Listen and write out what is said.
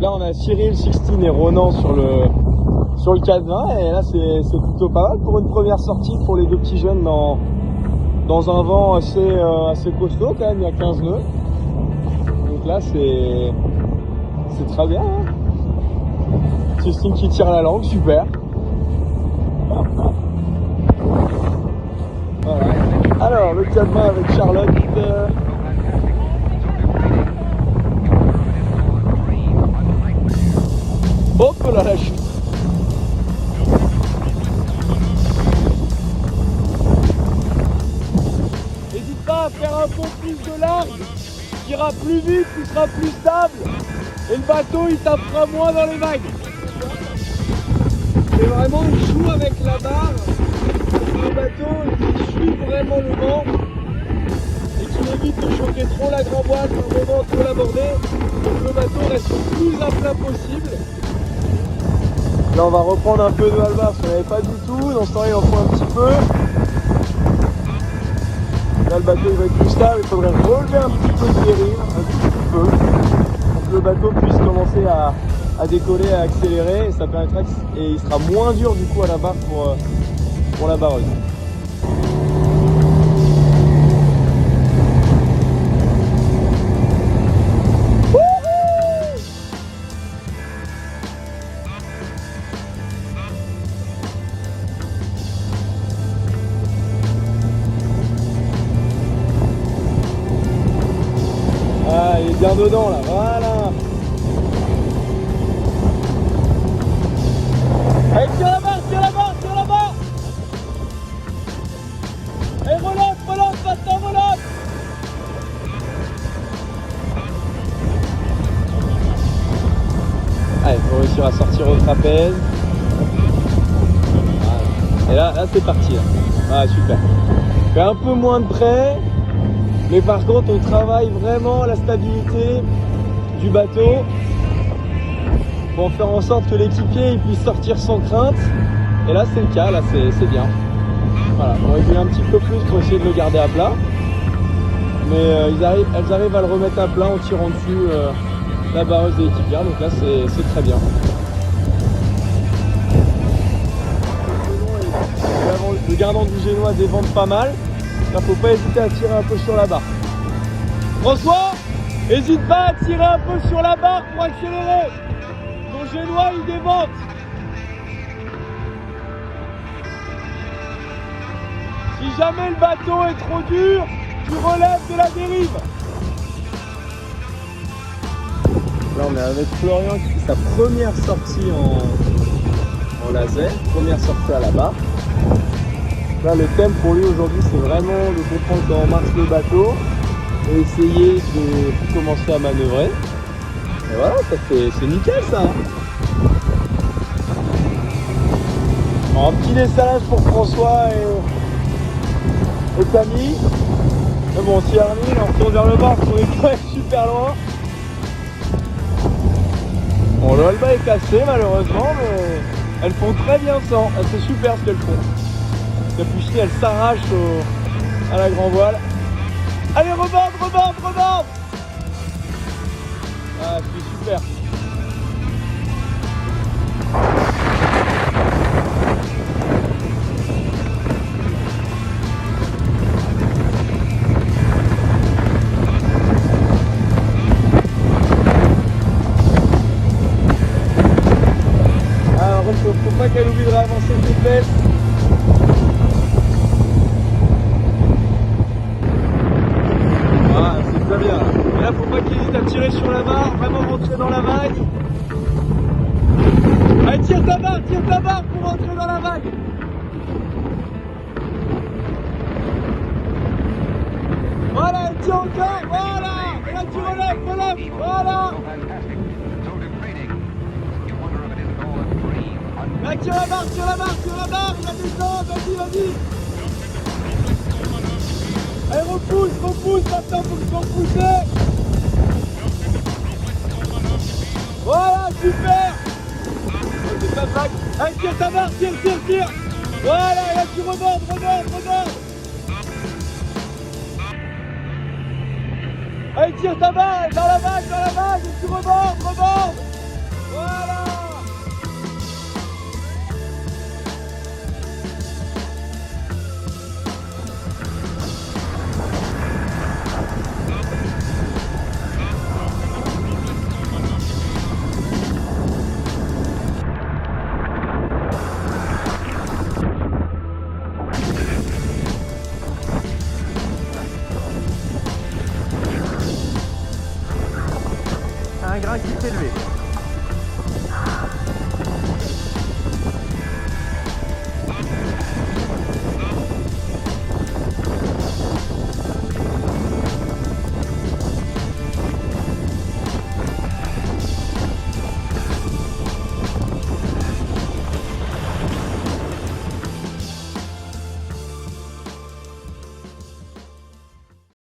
Là on a Cyril, Sixtine et Ronan sur le 4-20 et là c'est plutôt pas mal pour une première sortie pour les deux petits jeunes dans un vent assez costaud quand même, il y a 15 nœuds. Donc là c'est très bien. Hein. Sixtine qui tire la langue, super. Voilà. Alors le 4-20 avec Charlotte. Hop là la chute. N'hésite pas à faire un peu plus de large, tu iras plus vite, tu seras plus stable et le bateau il tapera moins dans les vagues. Et vraiment il joue avec la barre, le bateau il suit vraiment le vent et qu'il évite de choquer trop la grand voile, par moment trop l'aborder, donc le bateau reste le plus à plat possible. Là on va reprendre un peu de halbar, parce qu'on n'avait pas du tout, dans ce temps il en faut un petit peu. Là le bateau il va être plus stable, il faudrait relever un petit peu de dérive, un petit peu, pour que le bateau puisse commencer à décoller, à accélérer, et ça permettra et il sera moins dur du coup à la barre pour la barreuse. Ah, il est bien dedans là, voilà. Allez, tire la barre, tire la barre, tire la barre. Allez, relance, maintenant, relance. Allez, faut réussir à sortir au trapèze. Voilà. Et là c'est parti là. Ah, super. Fait un peu moins de près. Mais par contre, on travaille vraiment la stabilité du bateau pour faire en sorte que l'équipier puisse sortir sans crainte. Et là, c'est le cas, là, c'est bien. Voilà, on régule un petit peu plus pour essayer de le garder à plat. Mais elles arrivent à le remettre à plat en tirant dessus la barreuse des équipières. Donc là, c'est très bien. Le gardant du génois dévente pas mal. Il ne faut pas hésiter à tirer un peu sur la barre. François, n'hésite pas à tirer un peu sur la barre pour accélérer. Ton génois, il dévente. Si jamais le bateau est trop dur, tu relèves de la dérive. Là, on est avec Florian qui fait sa première sortie en laser, première sortie à la barre. Là, le thème pour lui aujourd'hui, c'est vraiment de comprendre comment marche le bateau et essayer de commencer à manœuvrer. Et voilà, c'est nickel ça. Alors, un petit dessalage pour François et Camille. Mais bon, si Armin, on retourne vers le bord, on est quand même super loin. Bon, le halba est cassé malheureusement, mais elles font très bien sans. C'est super ce qu'elles font. La poussée, elle s'arrache à la grand voile. Allez, reborde. Ah, c'est super. Alors, faut pas qu'elle oublie de avancer ses fesses. Très bien. Et là, faut pas qu'il hésite à tirer sur la barre, vraiment rentrer dans la vague. Allez, tire ta barre pour rentrer dans la vague. Voilà, elle tire encore, voilà. Et là, tu relèves, voilà. Là, tire la barre, la descente, vas-y. Allez, repousse, maintenant, faut que tu repousses. Voilà, super. C'est pas vague. Allez, tire ta barre, tire. Voilà, et là, tu rebordes. Allez, tire ta barre, dans la vague, et tu rebordes. Voilà. Un grain qui s'est élevé.